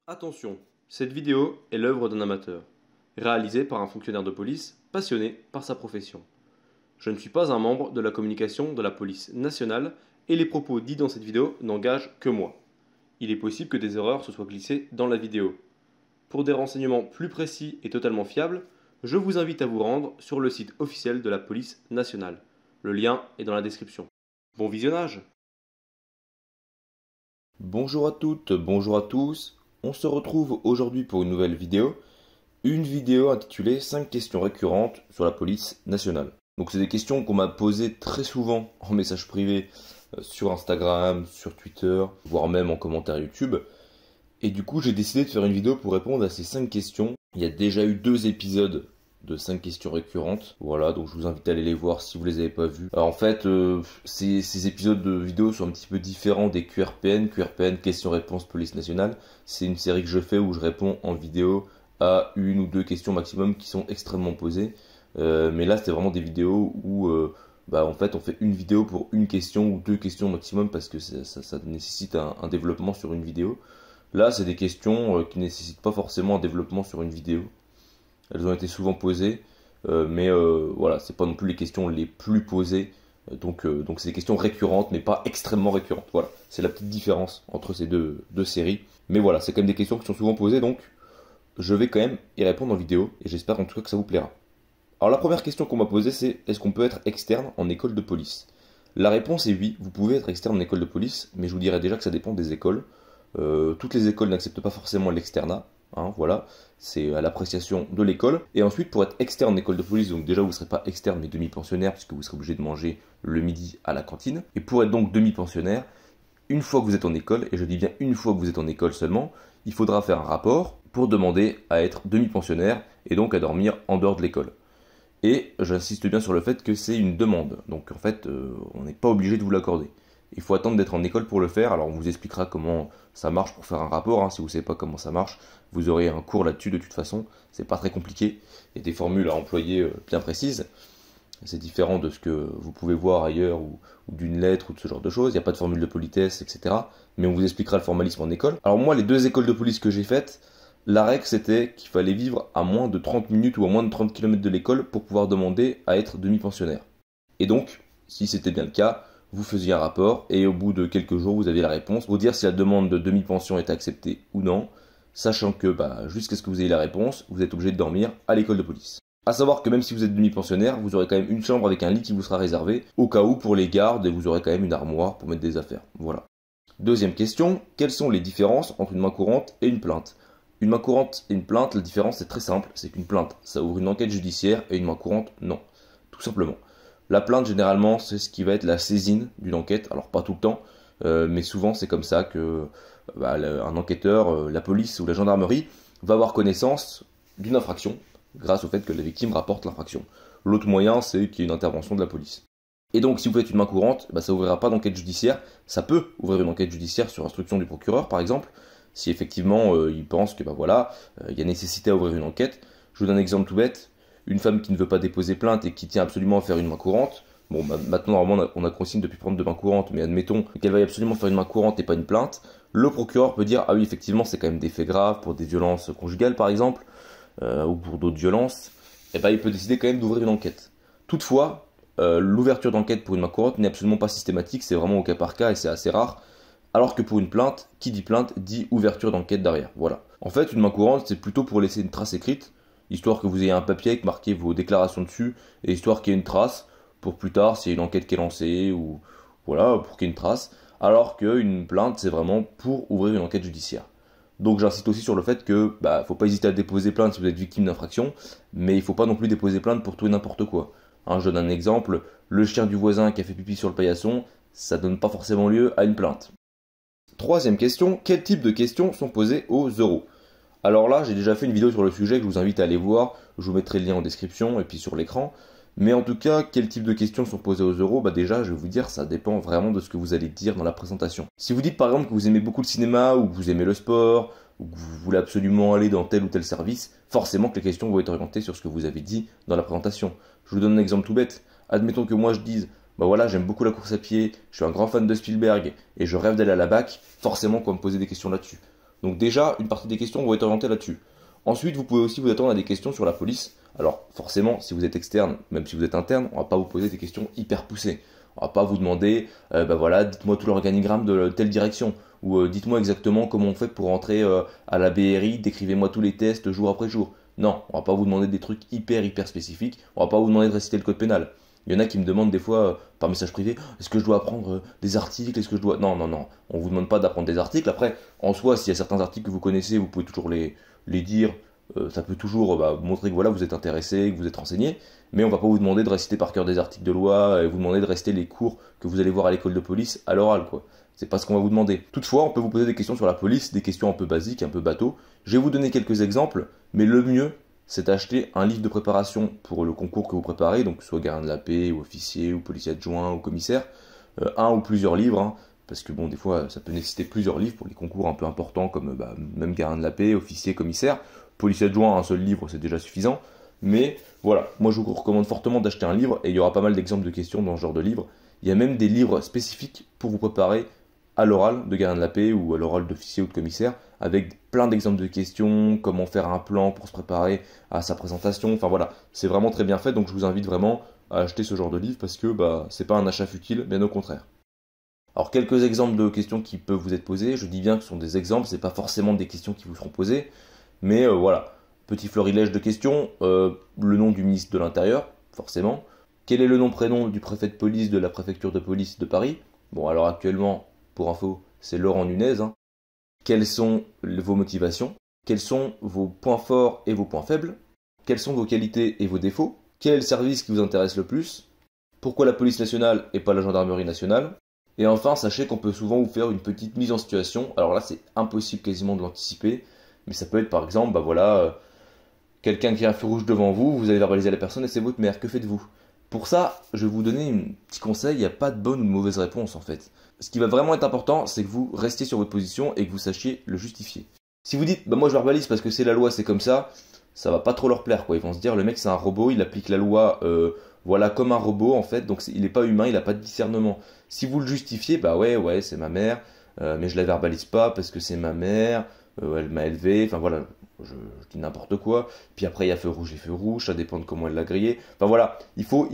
Attention, cette vidéo est l'œuvre d'un amateur, réalisée par un fonctionnaire de police passionné par sa profession. Je ne suis pas un membre de la communication de la police nationale et les propos dits dans cette vidéo n'engagent que moi. Il est possible que des erreurs se soient glissées dans la vidéo. Pour des renseignements plus précis et totalement fiables, je vous invite à vous rendre sur le site officiel de la police nationale. Le lien est dans la description. Bon visionnage! Bonjour à toutes, bonjour à tous. On se retrouve aujourd'hui pour une nouvelle vidéo. Une vidéo intitulée 5 questions récurrentes sur la police nationale. Donc c'est des questions qu'on m'a posées très souvent en message privé sur Instagram, sur Twitter, voire même en commentaire YouTube. Et du coup j'ai décidé de faire une vidéo pour répondre à ces 5 questions. Il y a déjà eu 2 épisodes de 5 questions récurrentes. Voilà, donc je vous invite à aller les voir si vous les avez pas vus. Alors en fait, ces épisodes de vidéos sont un petit peu différents des QRPN. QRPN, questions-réponses police nationale. C'est une série que je fais où je réponds en vidéo à 1 ou 2 questions maximum qui sont extrêmement posées. Mais là, c'était vraiment des vidéos où en fait, on fait une vidéo pour une question ou 2 questions maximum parce que ça nécessite un développement sur une vidéo. Là, c'est des questions qui ne nécessitent pas forcément un développement sur une vidéo. Elles ont été souvent posées, mais voilà, c'est pas non plus les questions les plus posées. Donc c'est des questions récurrentes, mais pas extrêmement récurrentes. Voilà, c'est la petite différence entre ces deux séries. Mais voilà, c'est quand même des questions qui sont souvent posées, donc je vais quand même y répondre en vidéo, et j'espère en tout cas que ça vous plaira. Alors la première question qu'on m'a posée, c'est est-ce qu'on peut être externe en école de police? La réponse est oui, vous pouvez être externe en école de police, mais je vous dirais déjà que ça dépend des écoles. Toutes les écoles n'acceptent pas forcément l'externat. Voilà, c'est à l'appréciation de l'école. Et ensuite, pour être externe en école de police, donc déjà vous ne serez pas externe mais demi-pensionnaire puisque vous serez obligé de manger le midi à la cantine. Et pour être donc demi-pensionnaire, une fois que vous êtes en école, et je dis bien une fois que vous êtes en école seulement, il faudra faire un rapport pour demander à être demi-pensionnaire et donc à dormir en dehors de l'école. Et j'insiste bien sur le fait que c'est une demande, donc en fait on n'est pas obligé de vous l'accorder. Il faut attendre d'être en école pour le faire, alors on vous expliquera comment ça marche pour faire un rapport, si vous ne savez pas comment ça marche, vous aurez un cours là-dessus de toute façon, c'est pas très compliqué, il y a des formules à employer bien précises, c'est différent de ce que vous pouvez voir ailleurs ou d'une lettre ou de ce genre de choses, il n'y a pas de formule de politesse, etc. Mais on vous expliquera le formalisme en école. Alors moi, les 2 écoles de police que j'ai faites, la règle c'était qu'il fallait vivre à moins de 30 minutes ou à moins de 30 km de l'école pour pouvoir demander à être demi-pensionnaire. Et donc, si c'était bien le cas, vous faisiez un rapport et au bout de quelques jours, vous aviez la réponse pour dire si la demande de demi-pension est acceptée ou non, sachant que jusqu'à ce que vous ayez la réponse, vous êtes obligé de dormir à l'école de police. A savoir que même si vous êtes demi-pensionnaire, vous aurez quand même une chambre avec un lit qui vous sera réservé, au cas où pour les gardes, et vous aurez quand même une armoire pour mettre des affaires. Voilà. Deuxième question, quelles sont les différences entre une main courante et une plainte? Une main courante et une plainte, la différence est très simple, c'est qu'une plainte, ça ouvre une enquête judiciaire et une main courante, non. Tout simplement. La plainte, généralement, c'est ce qui va être la saisine d'une enquête, alors pas tout le temps, mais souvent c'est comme ça que un enquêteur, la police ou la gendarmerie va avoir connaissance d'une infraction grâce au fait que la victime rapporte l'infraction. L'autre moyen, c'est qu'il y ait une intervention de la police. Et donc, si vous faites une main courante, ça n'ouvrira pas d'enquête judiciaire. Ça peut ouvrir une enquête judiciaire sur instruction du procureur, par exemple, si effectivement il pense que il y a nécessité à ouvrir une enquête. Je vous donne un exemple tout bête. Une femme qui ne veut pas déposer plainte et qui tient absolument à faire une main courante. Maintenant, normalement, on a consigne depuis prendre de main courante, mais admettons qu'elle veuille absolument faire une main courante et pas une plainte. Le procureur peut dire, ah oui, effectivement, c'est quand même des faits graves pour des violences conjugales, par exemple, ou pour d'autres violences. Et il peut décider quand même d'ouvrir une enquête. Toutefois, l'ouverture d'enquête pour une main courante n'est absolument pas systématique, c'est vraiment au cas par cas et c'est assez rare. Alors que pour une plainte, qui dit plainte dit ouverture d'enquête derrière. Voilà. En fait, une main courante, c'est plutôt pour laisser une trace écrite, histoire que vous ayez un papier avec marqué vos déclarations dessus, et histoire qu'il y ait une trace, pour plus tard, s'il y a une enquête qui est lancée, ou voilà, pour qu'il y ait une trace. Alors qu'une plainte, c'est vraiment pour ouvrir une enquête judiciaire. Donc j'insiste aussi sur le fait que faut pas hésiter à déposer plainte si vous êtes victime d'infraction, mais il faut pas non plus déposer plainte pour tout et n'importe quoi. Je donne un exemple, le chien du voisin qui a fait pipi sur le paillasson, ça donne pas forcément lieu à une plainte. Troisième question, quel type de questions sont posées aux oraux? Alors là, j'ai déjà fait une vidéo sur le sujet que je vous invite à aller voir, je vous mettrai le lien en description et puis sur l'écran. Mais en tout cas, quel type de questions sont posées aux oraux? Déjà, je vais vous dire, ça dépend vraiment de ce que vous allez dire dans la présentation. Si vous dites par exemple que vous aimez beaucoup le cinéma, ou que vous aimez le sport, ou que vous voulez absolument aller dans tel ou tel service, forcément que les questions vont être orientées sur ce que vous avez dit dans la présentation. Je vous donne un exemple tout bête. Admettons que moi je dise, j'aime beaucoup la course à pied, je suis un grand fan de Spielberg, et je rêve d'aller à la BAC, forcément qu'on va me poser des questions là-dessus. Donc déjà, une partie des questions vont être orientées là-dessus. Ensuite, vous pouvez aussi vous attendre à des questions sur la police. Alors forcément, si vous êtes externe, même si vous êtes interne, on va pas vous poser des questions hyper poussées. On va pas vous demander, voilà, dites-moi tout l'organigramme de telle direction, ou dites-moi exactement comment on fait pour rentrer à la BRI, décrivez-moi tous les tests jour après jour. Non, on va pas vous demander des trucs hyper spécifiques, on va pas vous demander de réciter le code pénal. Il y en a qui me demandent des fois par message privé, est-ce que je dois apprendre des articles, est-ce que je dois... Non, on vous demande pas d'apprendre des articles. Après, en soi, s'il y a certains articles que vous connaissez, vous pouvez toujours les dire, ça peut toujours montrer que voilà, vous êtes intéressé, que vous êtes renseigné, mais on va pas vous demander de réciter par cœur des articles de loi, et vous demander de réciter les cours que vous allez voir à l'école de police à l'oral, quoi. C'est pas ce qu'on va vous demander. Toutefois, on peut vous poser des questions sur la police, des questions un peu basiques, un peu bateau. Je vais vous donner quelques exemples, mais le mieux, c'est d'acheter un livre de préparation pour le concours que vous préparez, donc soit gardien de la paix, ou officier, ou policier adjoint, ou commissaire, un ou plusieurs livres, hein, parce que bon, des fois, ça peut nécessiter plusieurs livres pour les concours un peu importants, comme même gardien de la paix, officier, commissaire. Policier adjoint, un seul livre, c'est déjà suffisant. Mais voilà, moi je vous recommande fortement d'acheter un livre, et il y aura pas mal d'exemples de questions dans ce genre de livre. Il y a même des livres spécifiques pour vous préparer à l'oral de gardien de la paix ou à l'oral d'officier ou de commissaire, avec plein d'exemples de questions, comment faire un plan pour se préparer à sa présentation. Enfin voilà, c'est vraiment très bien fait, donc je vous invite vraiment à acheter ce genre de livre parce que c'est pas un achat futile, bien au contraire. Alors quelques exemples de questions qui peuvent vous être posées, je dis bien que ce sont des exemples, c'est pas forcément des questions qui vous seront posées, mais voilà, petit florilège de questions, le nom du ministre de l'Intérieur, forcément, quel est le nom-prénom du préfet de police de la préfecture de police de Paris? Bon alors actuellement, pour info, c'est Laurent Nunez, hein. Quelles sont vos motivations? Quels sont vos points forts et vos points faibles? Quelles sont vos qualités et vos défauts? Quel est le service qui vous intéresse le plus? Pourquoi la police nationale et pas la gendarmerie nationale? Et enfin, sachez qu'on peut souvent vous faire une petite mise en situation. Alors là, c'est impossible quasiment de l'anticiper, mais ça peut être par exemple, quelqu'un qui a un feu rouge devant vous, vous allez verbaliser la personne et c'est votre mère, que faites-vous? Pour ça, je vais vous donner un petit conseil, il n'y a pas de bonne ou de mauvaise réponse en fait. Ce qui va vraiment être important, c'est que vous restiez sur votre position et que vous sachiez le justifier. Si vous dites, moi je verbalise parce que c'est la loi, c'est comme ça va pas trop leur plaire quoi. Ils vont se dire, le mec c'est un robot, il applique la loi comme un robot en fait, donc il n'est pas humain, il n'a pas de discernement. Si vous le justifiez, ouais, c'est ma mère, mais je la verbalise pas parce que c'est ma mère, elle m'a élevé, enfin voilà, je dis n'importe quoi. Puis après il y a feu rouge et feu rouge, ça dépend de comment elle l'a grillé. Enfin voilà, il faut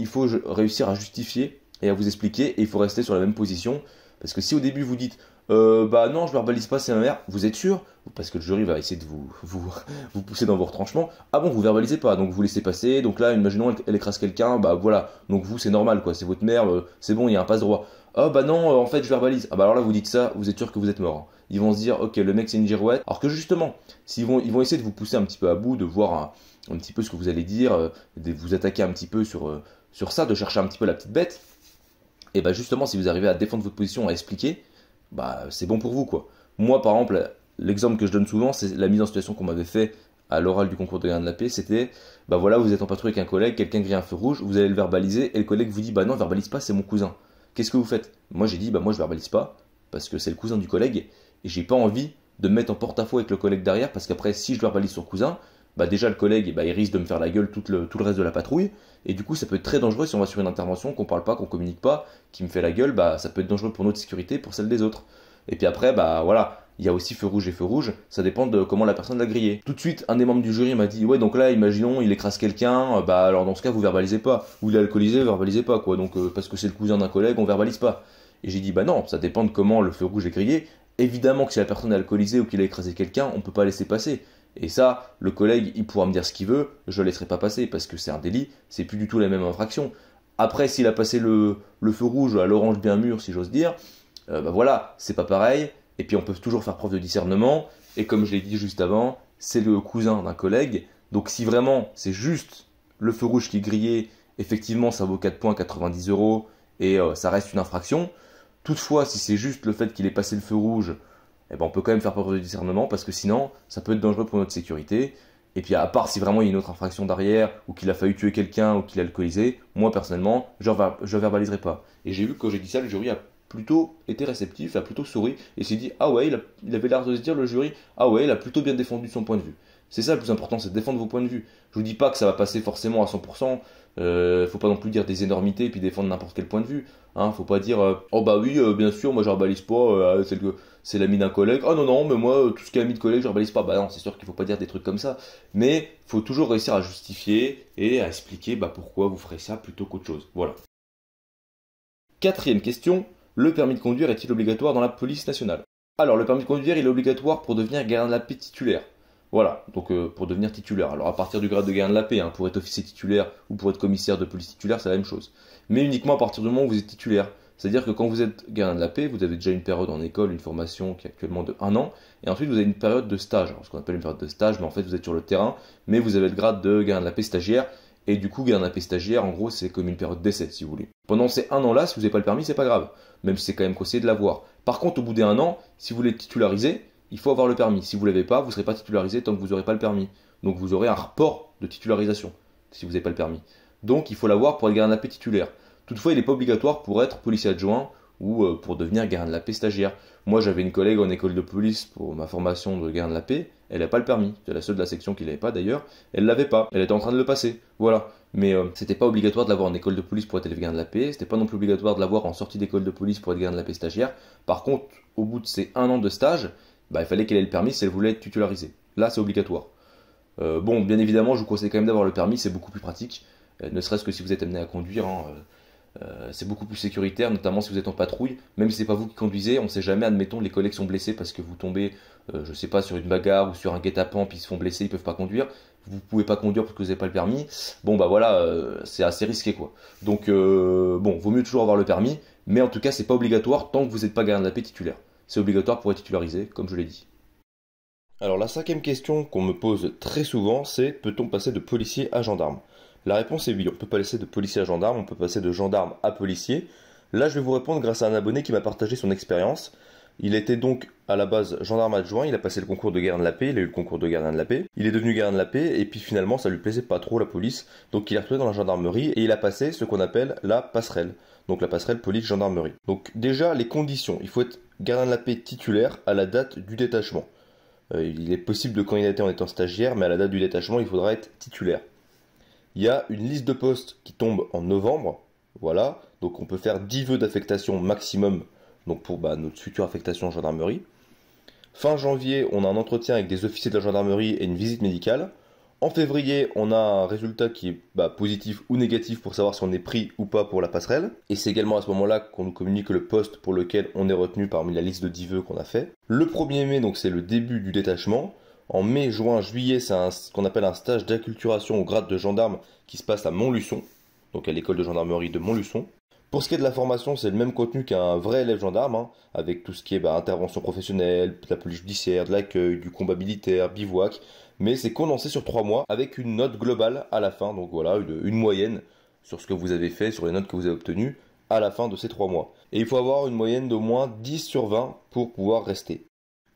réussir à justifier et à vous expliquer, et il faut rester sur la même position. Parce que si au début vous dites non, je verbalise pas, c'est ma mère, vous êtes sûr? Parce que le jury va essayer de vous pousser dans vos retranchements. Ah bon, vous verbalisez pas, donc vous laissez passer. Donc là, imaginons elle écrase quelqu'un, voilà. Donc vous, c'est normal quoi, c'est votre mère, c'est bon, il y a un passe droit. Ah non, en fait, je verbalise. Ah alors là, vous dites ça, vous êtes sûr que vous êtes mort, hein. Ils vont se dire, ok, le mec c'est une girouette. Alors que justement, ils vont essayer de vous pousser un petit peu à bout, de voir un petit peu ce que vous allez dire, de vous attaquer un petit peu sur ça, de chercher un petit peu la petite bête. Et justement, si vous arrivez à défendre votre position, à expliquer, c'est bon pour vous quoi. Moi par exemple, l'exemple que je donne souvent, c'est la mise en situation qu'on m'avait fait à l'oral du concours de gardien de la paix. C'était, vous êtes en patrouille avec un collègue, quelqu'un grille un feu rouge, vous allez le verbaliser, et le collègue vous dit, non, verbalise pas, c'est mon cousin. Qu'est-ce que vous faites? Moi j'ai dit, moi je verbalise pas, parce que c'est le cousin du collègue, et j'ai pas envie de me mettre en porte-à-faux avec le collègue derrière, parce qu'après, si je verbalise son cousin, déjà le collègue, il risque de me faire la gueule tout le reste de la patrouille, et du coup ça peut être très dangereux si on va sur une intervention, qu'on parle pas, qu'on communique pas, qui me fait la gueule, ça peut être dangereux pour notre sécurité, pour celle des autres. Et puis après, il y a aussi feu rouge et feu rouge, ça dépend de comment la personne l'a grillé. Tout de suite, un des membres du jury m'a dit, ouais, donc là, imaginons, il écrase quelqu'un, alors dans ce cas, vous verbalisez pas, ou il est alcoolisé, verbalisez pas, quoi, donc parce que c'est le cousin d'un collègue, on verbalise pas. Et j'ai dit, non, ça dépend de comment le feu rouge est grillé. Évidemment que si la personne est alcoolisée ou qu'il a écrasé quelqu'un, on peut pas laisser passer. Et ça, le collègue, il pourra me dire ce qu'il veut, je ne le laisserai pas passer, parce que c'est un délit, c'est plus du tout la même infraction. Après, s'il a passé le feu rouge à l'orange bien mûr, si j'ose dire, c'est pas pareil, et puis on peut toujours faire preuve de discernement, et comme je l'ai dit juste avant, c'est le cousin d'un collègue, donc si vraiment c'est juste le feu rouge qui est grillé, effectivement ça vaut 4 points, 90 €, et ça reste une infraction. Toutefois, si c'est juste le fait qu'il ait passé le feu rouge, on peut quand même faire preuve de discernement, parce que sinon, ça peut être dangereux pour notre sécurité. Et puis à part si vraiment il y a une autre infraction derrière, ou qu'il a failli tuer quelqu'un, ou qu'il a alcoolisé, moi personnellement, je verbaliserai pas. Et j'ai vu que quand j'ai dit ça, le jury a plutôt été réceptif, a plutôt souri, et s'est dit, ah ouais, il avait l'air de se dire, le jury, ah ouais, il a plutôt bien défendu son point de vue. C'est ça le plus important, c'est de défendre vos points de vue. Je vous dis pas que ça va passer forcément à 100%, Faut pas non plus dire des énormités et puis défendre n'importe quel point de vue. Hein, faut pas dire oh bah oui, bien sûr, moi je verbalise pas, c'est l'ami d'un collègue. Ah non, non, mais moi, tout ce qui est ami de collègue, je verbalise pas. Bah non, c'est sûr qu'il faut pas dire des trucs comme ça. Mais faut toujours réussir à justifier et à expliquer pourquoi vous ferez ça plutôt qu'autre chose. Voilà. Quatrième question, le permis de conduire est-il obligatoire dans la police nationale? Alors, le permis de conduire, il est obligatoire pour devenir gardien de la paix titulaire. Voilà, donc pour devenir titulaire. Alors à partir du grade de gardien de la paix, pour être officier titulaire ou pour être commissaire de police titulaire, c'est la même chose. Mais uniquement à partir du moment où vous êtes titulaire. C'est-à-dire que quand vous êtes gardien de la paix, vous avez déjà une période en école, une formation qui est actuellement de 1 an, et ensuite vous avez une période de stage. Alors, ce qu'on appelle une période de stage, mais en fait vous êtes sur le terrain, mais vous avez le grade de gardien de la paix stagiaire, et du coup gardien de la paix stagiaire, en gros c'est comme une période d'essai si vous voulez. Pendant ces 1 an là, si vous n'avez pas le permis, c'est pas grave, même si c'est quand même conseillé de l'avoir. Par contre, au bout des 1 an, si vous voulez titulariser, il faut avoir le permis. Si vous ne l'avez pas, vous ne serez pas titularisé tant que vous n'aurez pas le permis. Donc vous aurez un report de titularisation si vous n'avez pas le permis. Donc il faut l'avoir pour être gardien de la paix titulaire. Toutefois, il n'est pas obligatoire pour être policier adjoint ou pour devenir gardien de la paix stagiaire. Moi, j'avais une collègue en école de police pour ma formation de gardien de la paix. Elle n'avait pas le permis. C'est la seule de la section qui ne l'avait pas d'ailleurs. Elle ne l'avait pas. Elle était en train de le passer. Voilà. Mais c'était pas obligatoire de l'avoir en école de police pour être gardien de la paix. C'était pas non plus obligatoire de l'avoir en sortie d'école de police pour être gardien de la paix stagiaire. Par contre, au bout de ces 1 an de stage, il fallait qu'elle ait le permis si elle voulait être titularisée. Là, c'est obligatoire. Bon, bien évidemment, je vous conseille quand même d'avoir le permis, c'est beaucoup plus pratique. Ne serait-ce que si vous êtes amené à conduire, c'est beaucoup plus sécuritaire, notamment si vous êtes en patrouille. Même si c'est pas vous qui conduisez, on sait jamais, admettons, les collègues sont blessés parce que vous tombez, je sais pas, sur une bagarre ou sur un guet-apens, puis ils se font blesser, ils peuvent pas conduire. Vous pouvez pas conduire parce que vous n'avez pas le permis. Bon, voilà, c'est assez risqué, quoi. Donc, bon, vaut mieux toujours avoir le permis, mais en tout cas, c'est pas obligatoire tant que vous n'êtes pas gardien de la paix titulaire. C'est obligatoire pour être titularisé, comme je l'ai dit. Alors la cinquième question qu'on me pose très souvent, c'est peut-on passer de policier à gendarme? La réponse est oui, on peut passer de policier à gendarme, on peut passer de gendarme à policier. Là je vais vous répondre grâce à un abonné qui m'a partagé son expérience. Il était donc à la base gendarme adjoint, il a passé le concours de gardien de la paix, il a eu le concours de gardien de la paix, il est devenu gardien de la paix et puis finalement ça lui plaisait pas trop la police, donc il est retourné dans la gendarmerie et il a passé ce qu'on appelle la passerelle, donc la passerelle police-gendarmerie. Donc déjà les conditions, il faut être gardien de la paix titulaire à la date du détachement. Il est possible de candidater en étant stagiaire, mais à la date du détachement, il faudra être titulaire. Il y a une liste de postes qui tombe en novembre, voilà, donc on peut faire 10 vœux d'affectation maximum, donc pour notre future affectation en gendarmerie. Fin janvier, on a un entretien avec des officiers de la gendarmerie et une visite médicale. En février, on a un résultat qui est positif ou négatif pour savoir si on est pris ou pas pour la passerelle. Et c'est également à ce moment-là qu'on nous communique le poste pour lequel on est retenu parmi la liste de 10 vœux qu'on a fait. Le 1er mai, donc c'est le début du détachement. En mai, juin, juillet, c'est ce qu'on appelle un stage d'acculturation au grade de gendarme qui se passe à Montluçon, donc à l'école de gendarmerie de Montluçon. Pour ce qui est de la formation, c'est le même contenu qu'un vrai élève gendarme, avec tout ce qui est intervention professionnelle, de la police judiciaire, de l'accueil, du combat militaire, bivouac, mais c'est condensé sur 3 mois avec une note globale à la fin, donc voilà, une moyenne sur ce que vous avez fait, sur les notes que vous avez obtenues à la fin de ces 3 mois. Et il faut avoir une moyenne d'au moins 10 sur 20 pour pouvoir rester.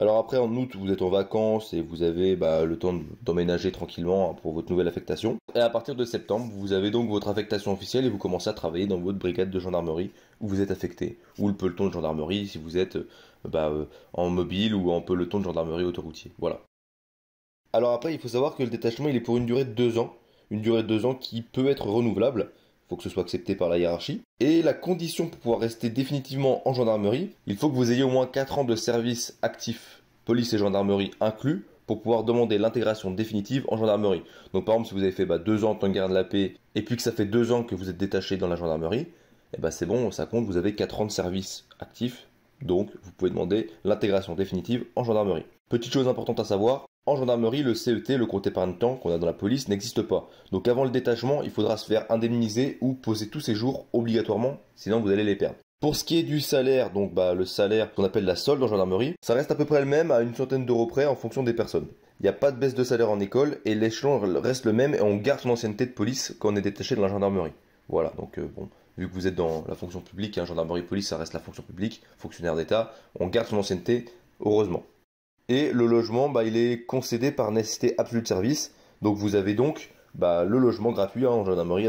Alors après, en août, vous êtes en vacances et vous avez le temps d'emménager tranquillement pour votre nouvelle affectation. Et à partir de septembre, vous avez donc votre affectation officielle et vous commencez à travailler dans votre brigade de gendarmerie où vous êtes affecté. Ou le peloton de gendarmerie si vous êtes en mobile ou en peloton de gendarmerie autoroutier. Voilà. Alors après, il faut savoir que le détachement, il est pour une durée de 2 ans. Une durée de 2 ans qui peut être renouvelable. Il faut que ce soit accepté par la hiérarchie. Et la condition pour pouvoir rester définitivement en gendarmerie, il faut que vous ayez au moins 4 ans de service actif, police et gendarmerie inclus, pour pouvoir demander l'intégration définitive en gendarmerie. Donc par exemple, si vous avez fait 2 ans en tant que gardien de la paix, et puis que ça fait 2 ans que vous êtes détaché dans la gendarmerie, c'est bon, ça compte, vous avez 4 ans de service actif, donc vous pouvez demander l'intégration définitive en gendarmerie. Petite chose importante à savoir, en gendarmerie, le CET, le compte épargne temps qu'on a dans la police, n'existe pas. Donc avant le détachement, il faudra se faire indemniser ou poser tous ces jours obligatoirement, sinon vous allez les perdre. Pour ce qui est du salaire, donc le salaire qu'on appelle la solde en gendarmerie, ça reste à peu près le même à une centaine d'euros près en fonction des personnes. Il n'y a pas de baisse de salaire en école et l'échelon reste le même et on garde son ancienneté de police quand on est détaché de la gendarmerie. Voilà, donc vu que vous êtes dans la fonction publique, gendarmerie police ça reste la fonction publique, fonctionnaire d'État, on garde son ancienneté, heureusement. Et le logement, il est concédé par nécessité absolue de service. Donc vous avez donc le logement gratuit en gendarmerie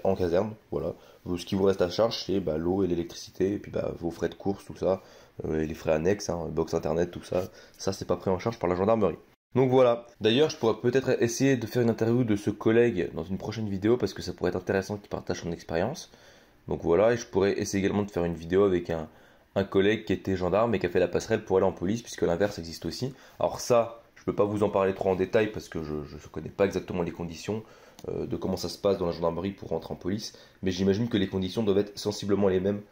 en caserne. Voilà. Ce qui vous reste à charge, c'est l'eau et l'électricité, et puis vos frais de course, tout ça, et les frais annexes, box internet, tout ça. Ça, c'est pas pris en charge par la gendarmerie. Donc voilà. D'ailleurs, je pourrais peut-être essayer de faire une interview de ce collègue dans une prochaine vidéo parce que ça pourrait être intéressant qu'il partage son expérience. Donc voilà, et je pourrais essayer également de faire une vidéo avec un collègue qui était gendarme et qui a fait la passerelle pour aller en police, puisque l'inverse existe aussi. Alors ça, je ne peux pas vous en parler trop en détail parce que je ne connais pas exactement les conditions de comment ça se passe dans la gendarmerie pour rentrer en police, mais j'imagine que les conditions doivent être sensiblement les mêmes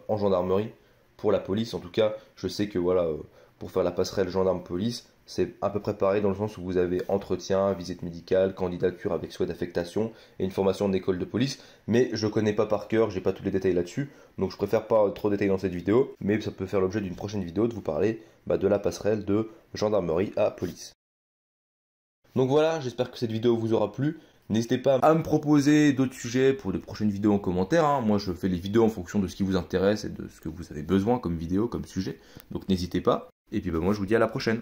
en gendarmerie pour la police. En tout cas, je sais que voilà, pour faire la passerelle gendarme-police, c'est à peu près pareil dans le sens où vous avez entretien, visite médicale, candidature avec souhait d'affectation et une formation en école de police. Mais je connais pas par cœur, j'ai pas tous les détails là-dessus, donc je préfère pas trop détailler dans cette vidéo. Mais ça peut faire l'objet d'une prochaine vidéo de vous parler de la passerelle de gendarmerie à police. Donc voilà, j'espère que cette vidéo vous aura plu. N'hésitez pas à me proposer d'autres sujets pour de prochaines vidéos en commentaire. Moi, je fais les vidéos en fonction de ce qui vous intéresse et de ce que vous avez besoin comme vidéo, comme sujet. Donc n'hésitez pas. Et puis moi, je vous dis à la prochaine.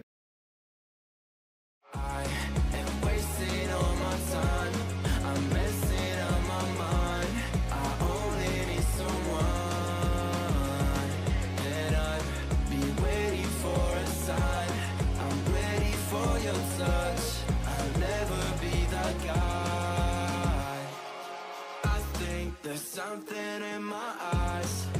There's something in my eyes.